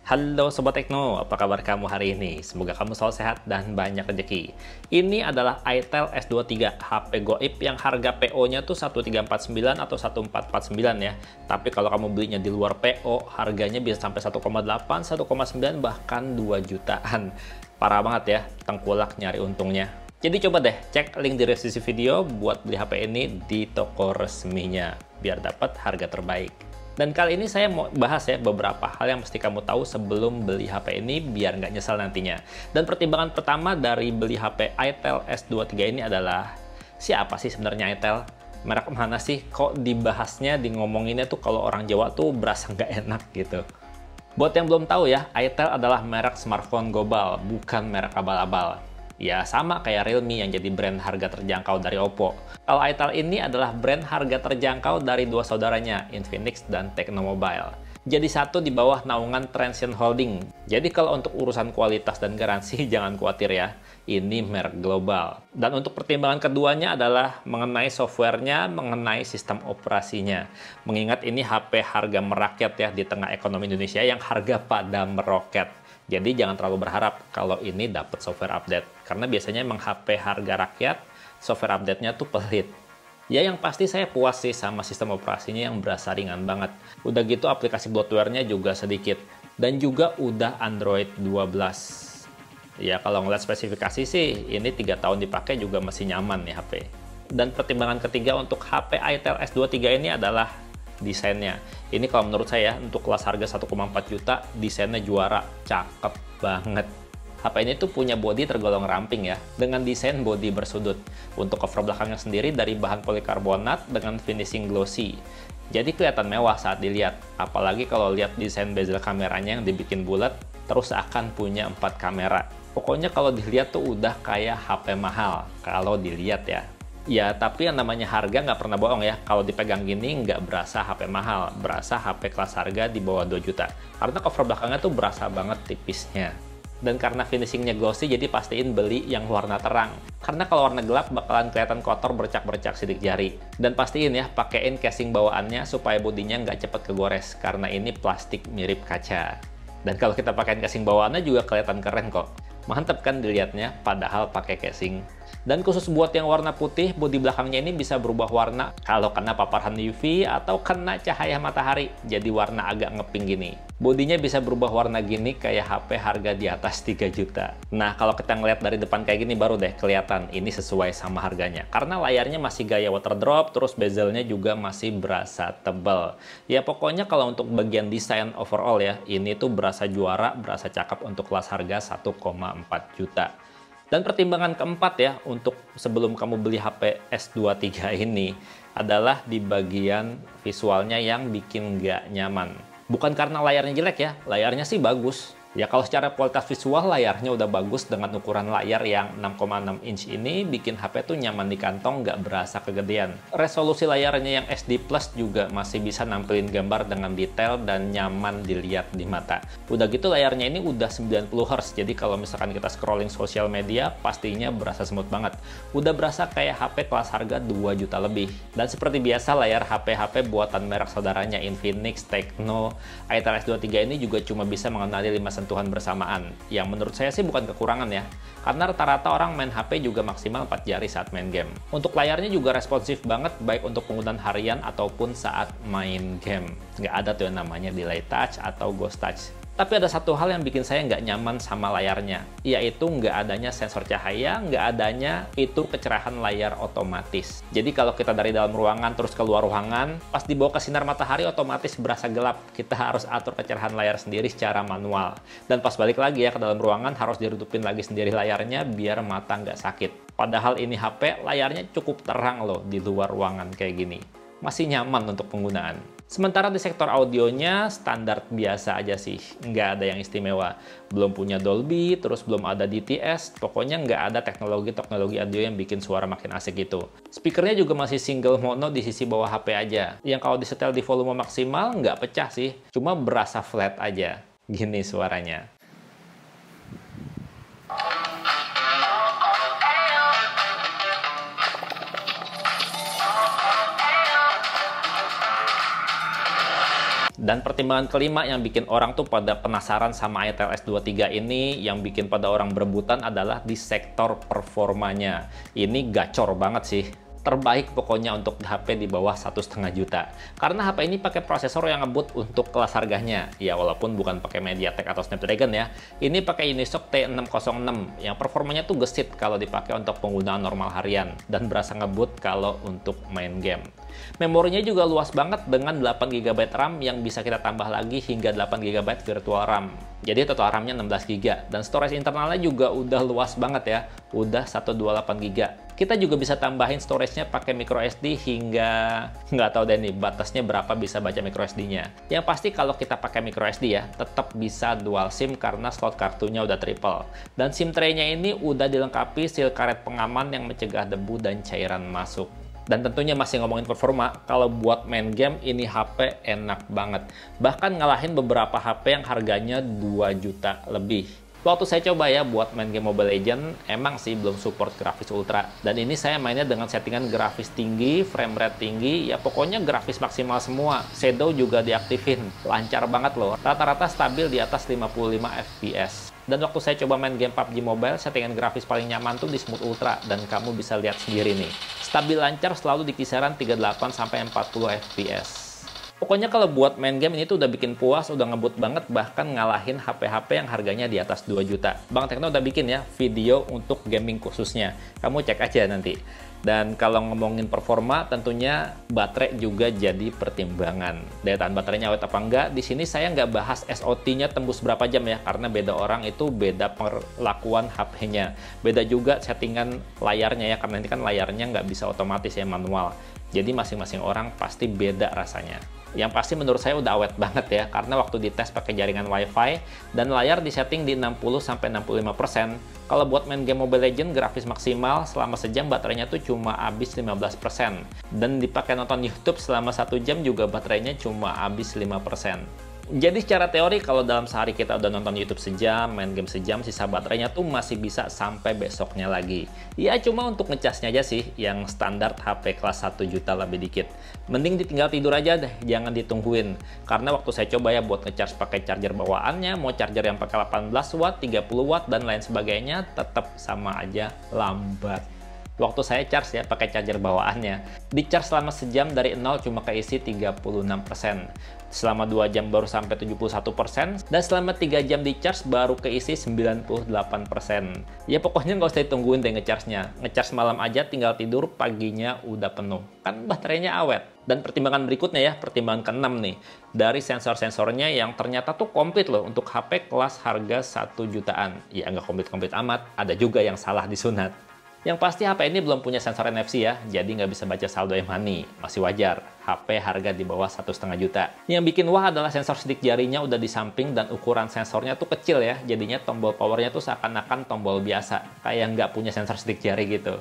Halo Sobat Tekno, apa kabar kamu hari ini? Semoga kamu selalu sehat dan banyak rezeki. Ini adalah itel S23, HP goib yang harga PO-nya tuh 1349 atau 1449 ya. Tapi kalau kamu belinya di luar PO, harganya bisa sampai 1,8, 1,9, bahkan 2 jutaan. Parah banget ya, tengkulak nyari untungnya. Jadi coba deh cek link di deskripsi video buat beli HP ini di toko resminya, biar dapat harga terbaik. Dan kali ini saya mau bahas ya beberapa hal yang mesti kamu tahu sebelum beli HP ini biar nggak nyesel nantinya. Dan pertimbangan pertama dari beli HP itel S23 ini adalah siapa sih sebenarnya itel? Merek mana sih? Kok dibahasnya, di ngomonginnya tuh kalau orang Jawa tuh berasa nggak enak gitu. Buat yang belum tahu ya, itel adalah merek smartphone global, bukan merek abal-abal. Ya sama kayak Realme yang jadi brand harga terjangkau dari Oppo. Kalau itel ini adalah brand harga terjangkau dari dua saudaranya, Infinix dan Tecno Mobile. Jadi satu di bawah naungan Transsion Holding. Jadi kalau untuk urusan kualitas dan garansi jangan khawatir ya, ini merek global. Dan untuk pertimbangan keduanya adalah mengenai softwarenya, mengenai sistem operasinya. Mengingat ini HP harga merakyat ya di tengah ekonomi Indonesia yang harga pada meroket. Jadi jangan terlalu berharap kalau ini dapat software update. Karena biasanya emang HP harga rakyat, software update-nya tuh pelit. Ya yang pasti saya puas sih sama sistem operasinya yang berasa ringan banget. Udah gitu aplikasi bloatware-nya juga sedikit. Dan juga udah Android 12. Ya kalau ngeliat spesifikasi sih, ini 3 tahun dipakai juga masih nyaman nih HP. Dan pertimbangan ketiga untuk HP itel S23 ini adalah desainnya. Ini kalau menurut saya untuk kelas harga 1,4 juta desainnya juara, cakep banget. HP ini tuh punya bodi tergolong ramping ya, dengan desain bodi bersudut. Untuk cover belakangnya sendiri dari bahan polikarbonat dengan finishing glossy. Jadi kelihatan mewah saat dilihat, apalagi kalau lihat desain bezel kameranya yang dibikin bulat, terus akan punya 4 kamera. Pokoknya kalau dilihat tuh udah kayak HP mahal, kalau dilihat ya. Ya, tapi yang namanya harga nggak pernah bohong ya. Kalau dipegang gini nggak berasa HP mahal, berasa HP kelas harga di bawah 2 juta. Karena cover belakangnya tuh berasa banget tipisnya. Dan karena finishingnya glossy, jadi pastiin beli yang warna terang. Karena kalau warna gelap bakalan kelihatan kotor bercak-bercak sidik jari. Dan pastiin ya, pakein casing bawaannya supaya bodinya nggak cepet kegores. Karena ini plastik mirip kaca. Dan kalau kita pakein casing bawaannya juga kelihatan keren kok. Mantep kan dilihatnya, padahal pakai casing. Dan khusus buat yang warna putih, bodi belakangnya ini bisa berubah warna kalau kena paparan UV atau kena cahaya matahari, jadi warna agak ngepink gini. Bodinya bisa berubah warna gini kayak HP harga di atas 3 juta. Nah, kalau kita ngeliat dari depan kayak gini baru deh kelihatan ini sesuai sama harganya. Karena layarnya masih gaya water drop, terus bezelnya juga masih berasa tebal. Ya pokoknya kalau untuk bagian desain overall ya, ini tuh berasa juara, berasa cakep untuk kelas harga 1,4 juta. Dan pertimbangan keempat ya, untuk sebelum kamu beli HP S23 ini adalah di bagian visualnya yang bikin nggak nyaman. Bukan karena layarnya jelek ya, layarnya sih bagus. Ya kalau secara kualitas visual layarnya udah bagus dengan ukuran layar yang 6,6 inch ini bikin HP tuh nyaman di kantong, nggak berasa kegedean. Resolusi layarnya yang SD Plus juga masih bisa nampilin gambar dengan detail dan nyaman dilihat di mata. Udah gitu layarnya ini udah 90 Hz, jadi kalau misalkan kita scrolling sosial media pastinya berasa smooth banget. Udah berasa kayak HP kelas harga 2 juta lebih. Dan seperti biasa layar HP-HP buatan merek saudaranya Infinix, Tecno, itel S23 ini juga cuma bisa mengenali 5 sentuhan bersamaan, yang menurut saya sih bukan kekurangan ya, karena rata-rata orang main HP juga maksimal 4 jari saat main game. Untuk layarnya juga responsif banget, baik untuk penggunaan harian ataupun saat main game. Nggak ada tuh yang namanya delay touch atau ghost touch. Tapi ada satu hal yang bikin saya nggak nyaman sama layarnya, yaitu nggak adanya sensor cahaya, nggak adanya itu kecerahan layar otomatis. Jadi kalau kita dari dalam ruangan terus keluar ruangan, pas dibawa ke sinar matahari otomatis berasa gelap. Kita harus atur kecerahan layar sendiri secara manual. Dan pas balik lagi ya ke dalam ruangan harus dirudupin lagi sendiri layarnya biar mata nggak sakit. Padahal ini HP layarnya cukup terang loh di luar ruangan kayak gini. Masih nyaman untuk penggunaan. Sementara di sektor audionya standar biasa aja sih, nggak ada yang istimewa. Belum punya Dolby, terus belum ada DTS, pokoknya nggak ada teknologi-teknologi audio yang bikin suara makin asik gitu. Speakernya juga masih single mono di sisi bawah HP aja, yang kalau disetel di volume maksimal nggak pecah sih, cuma berasa flat aja. Gini suaranya. Dan pertimbangan kelima yang bikin orang tuh pada penasaran sama Itel S23 ini, yang bikin pada orang berebutan adalah di sektor performanya. Ini gacor banget sih. Terbaik pokoknya untuk HP di bawah 1,5 juta. Karena HP ini pakai prosesor yang ngebut untuk kelas harganya. Ya walaupun bukan pakai MediaTek atau Snapdragon ya. Ini pakai Unisoc T606 yang performanya tuh gesit kalau dipakai untuk penggunaan normal harian dan berasa ngebut kalau untuk main game. Memorinya juga luas banget dengan 8GB RAM yang bisa kita tambah lagi hingga 8GB virtual RAM. Jadi total RAM-nya 16GB dan storage internalnya juga udah luas banget ya. Udah 128GB. Kita juga bisa tambahin storage-nya pakai microSD hingga nggak tahu deh nih batasnya berapa bisa baca microSD-nya. Yang pasti kalau kita pakai microSD ya, tetap bisa dual SIM karena slot kartunya udah triple. Dan SIM tray-nya ini udah dilengkapi seal karet pengaman yang mencegah debu dan cairan masuk. Dan tentunya masih ngomongin performa, kalau buat main game ini HP enak banget. Bahkan ngalahin beberapa HP yang harganya 2 juta lebih. Waktu saya coba ya buat main game Mobile Legends, emang sih belum support grafis ultra. Dan ini saya mainnya dengan settingan grafis tinggi, frame rate tinggi, ya pokoknya grafis maksimal semua. Shadow juga diaktifin, lancar banget loh. Rata-rata stabil di atas 55 FPS. Dan waktu saya coba main game PUBG Mobile, settingan grafis paling nyaman tuh di Smooth Ultra, dan kamu bisa lihat sendiri nih. Stabil lancar selalu di kisaran 38-40 FPS. Pokoknya kalau buat main game ini tuh udah bikin puas, udah ngebut banget, bahkan ngalahin HP-HP yang harganya di atas 2 juta. Bang Tekno udah bikin ya video untuk gaming khususnya. Kamu cek aja nanti. Dan kalau ngomongin performa, tentunya baterai juga jadi pertimbangan. Daya tahan baterainya awet apa enggak, di sini saya nggak bahas SOT-nya tembus berapa jam ya, karena beda orang itu beda perlakuan HP-nya. Beda juga settingan layarnya ya, karena ini kan layarnya nggak bisa otomatis ya, manual. Jadi masing-masing orang pasti beda rasanya. Yang pasti menurut saya udah awet banget ya, karena waktu dites pakai jaringan WiFi dan layar disetting di 60-65%. Kalau buat main game Mobile Legends grafis maksimal selama sejam baterainya tuh cuma habis 15%. Dan dipakai nonton YouTube selama 1 jam juga baterainya cuma habis 5%. Jadi secara teori kalau dalam sehari kita udah nonton YouTube sejam, main game sejam, sisa baterainya tuh masih bisa sampai besoknya lagi. Ya cuma untuk ngecasnya aja sih yang standar HP kelas 1 juta lebih dikit. Mending ditinggal tidur aja deh, jangan ditungguin. Karena waktu saya coba ya buat ngecas pakai charger bawaannya, mau charger yang pakai 18 watt, 30 watt, dan lain sebagainya, tetap sama aja lambat. Waktu saya charge ya pakai charger bawaannya, di charge selama sejam dari 0 cuma keisi 36%, selama 2 jam baru sampai 71%, dan selama 3 jam di charge baru keisi 98%. Ya pokoknya nggak usah ditungguin deh ngecharge-nya, ngecharge malam aja tinggal tidur, paginya udah penuh, kan baterainya awet. Dan pertimbangan berikutnya ya, pertimbangan ke-6 nih, dari sensor-sensornya yang ternyata tuh komplit loh untuk HP kelas harga 1 jutaan. Ya nggak komplit-komplit amat, ada juga yang salah disunat. Yang pasti HP ini belum punya sensor NFC ya, jadi nggak bisa baca saldo e-money. Masih wajar, HP harga di bawah 1,5 juta. Yang bikin wah adalah sensor sidik jarinya udah di samping dan ukuran sensornya tuh kecil ya, jadinya tombol powernya tuh seakan-akan tombol biasa, kayak nggak punya sensor sidik jari gitu.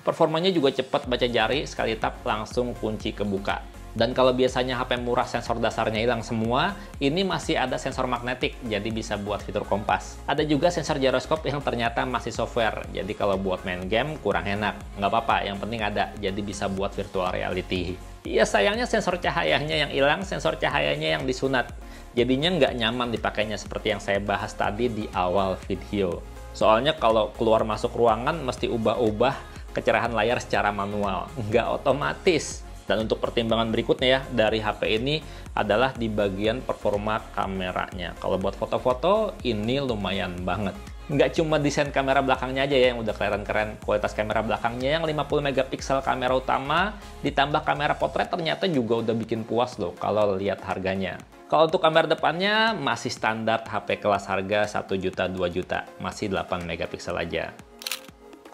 Performanya juga cepat baca jari, sekali tap langsung kunci kebuka. Dan kalau biasanya HP murah sensor dasarnya hilang semua, ini masih ada sensor magnetik, jadi bisa buat fitur kompas. Ada juga sensor gyroscope yang ternyata masih software, jadi kalau buat main game kurang enak. Nggak apa-apa, yang penting ada, jadi bisa buat virtual reality. Iya sayangnya sensor cahayanya yang hilang, sensor cahayanya yang disunat. Jadinya nggak nyaman dipakainya seperti yang saya bahas tadi di awal video. Soalnya kalau keluar masuk ruangan mesti ubah-ubah kecerahan layar secara manual, nggak otomatis. Dan untuk pertimbangan berikutnya ya, dari HP ini adalah di bagian performa kameranya. Kalau buat foto-foto, ini lumayan banget. Nggak cuma desain kamera belakangnya aja ya yang udah kelihatan keren. Kualitas kamera belakangnya yang 50 megapiksel kamera utama, ditambah kamera potret ternyata juga udah bikin puas loh kalau lihat harganya. Kalau untuk kamera depannya, masih standar HP kelas harga 1 juta, 2 juta. Masih 8 megapiksel aja.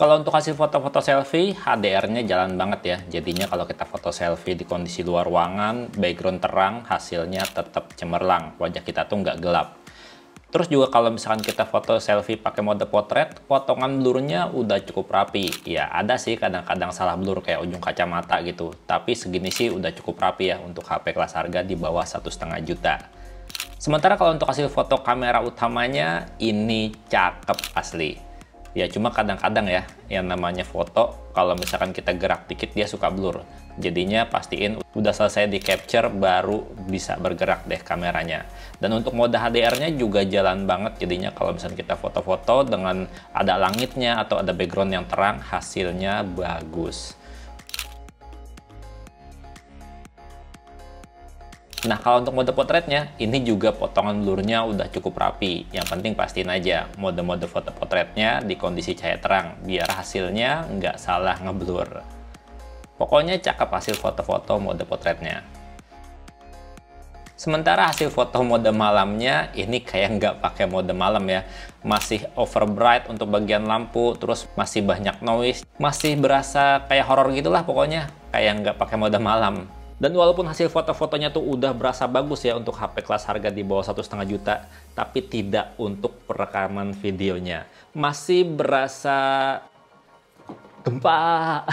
Kalau untuk hasil foto-foto selfie, HDR-nya jalan banget ya. Jadinya kalau kita foto selfie di kondisi luar ruangan, background terang, hasilnya tetap cemerlang. Wajah kita tuh nggak gelap. Terus juga kalau misalkan kita foto selfie pakai mode potret, potongan blurnya udah cukup rapi. Ya ada sih kadang-kadang salah blur kayak ujung kacamata gitu. Tapi segini sih udah cukup rapi ya untuk HP kelas harga di bawah 1,5 juta. Sementara kalau untuk hasil foto kamera utamanya, ini cakep asli. Ya cuma kadang-kadang ya, yang namanya foto, kalau misalkan kita gerak dikit dia suka blur. Jadinya pastiin udah selesai di capture baru bisa bergerak deh kameranya. Dan untuk mode HDR-nya juga jalan banget, jadinya kalau misalkan kita foto-foto dengan ada langitnya atau ada background yang terang, hasilnya bagus. Nah, kalau untuk mode potretnya, ini juga potongan blurnya udah cukup rapi. Yang penting pastiin aja mode-mode foto potretnya di kondisi cahaya terang, biar hasilnya nggak salah ngeblur. Pokoknya cakep hasil foto-foto mode potretnya. Sementara hasil foto mode malamnya, ini kayak nggak pakai mode malam ya. Masih over bright untuk bagian lampu, terus masih banyak noise. Masih berasa kayak horor gitulah pokoknya, kayak nggak pakai mode malam. Dan walaupun hasil foto-fotonya tuh udah berasa bagus ya untuk HP kelas harga di bawah 1,5 juta, tapi tidak untuk perekaman videonya. Masih berasa gempa.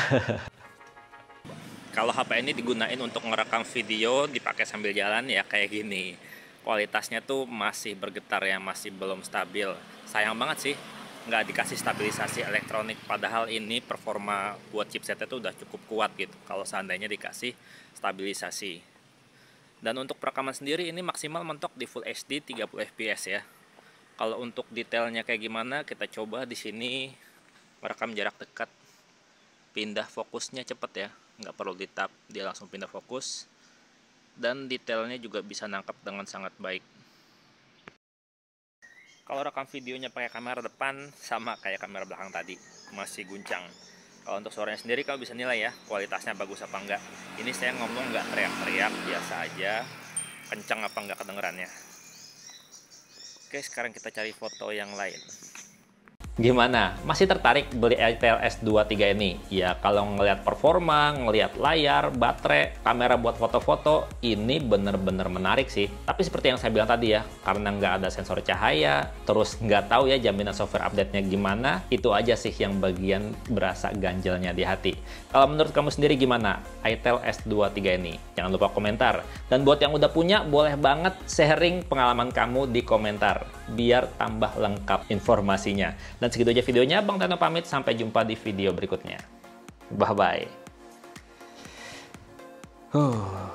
Kalau HP ini digunain untuk ngerekam video dipakai sambil jalan ya kayak gini. Kualitasnya tuh masih bergetar ya, masih belum stabil. Sayang banget sih nggak dikasih stabilisasi elektronik, padahal ini performa buat chipsetnya tuh udah cukup kuat gitu kalau seandainya dikasih stabilisasi. Dan untuk perekaman sendiri ini maksimal mentok di Full HD 30 fps ya. Kalau untuk detailnya kayak gimana, kita coba di sini merekam jarak dekat, pindah fokusnya cepet ya, nggak perlu di tap, dia langsung pindah fokus, dan detailnya juga bisa nangkap dengan sangat baik. Kalau rekam videonya pakai kamera depan, sama kayak kamera belakang tadi, masih guncang. Kalau untuk suaranya sendiri, kamu bisa nilai ya, kualitasnya bagus apa enggak. Ini saya ngomong nggak teriak-teriak, biasa aja, kencang apa enggak kedengerannya. Oke, sekarang kita cari foto yang lain. Gimana? Masih tertarik beli ITEL S23 ini? Ya, kalau ngelihat performa, ngelihat layar, baterai, kamera buat foto-foto, ini bener-bener menarik sih. Tapi seperti yang saya bilang tadi ya, karena nggak ada sensor cahaya, terus nggak tahu ya jaminan software update-nya gimana, itu aja sih yang bagian berasa ganjalnya di hati. Kalau menurut kamu sendiri gimana ITEL S23 ini? Jangan lupa komentar. Dan buat yang udah punya, boleh banget sharing pengalaman kamu di komentar, biar tambah lengkap informasinya. Dan segitu aja videonya, Bang Tano pamit, sampai jumpa di video berikutnya. Bye-bye.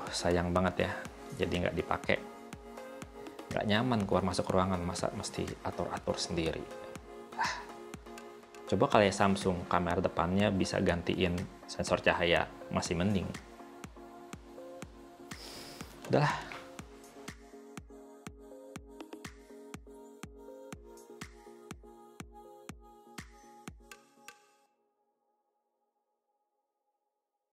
Sayang banget ya, jadi nggak dipakai. Nggak nyaman keluar masuk ruangan, masa mesti atur-atur sendiri. Coba kalau Samsung, kamera depannya bisa gantiin sensor cahaya, masih mending. Udahlah.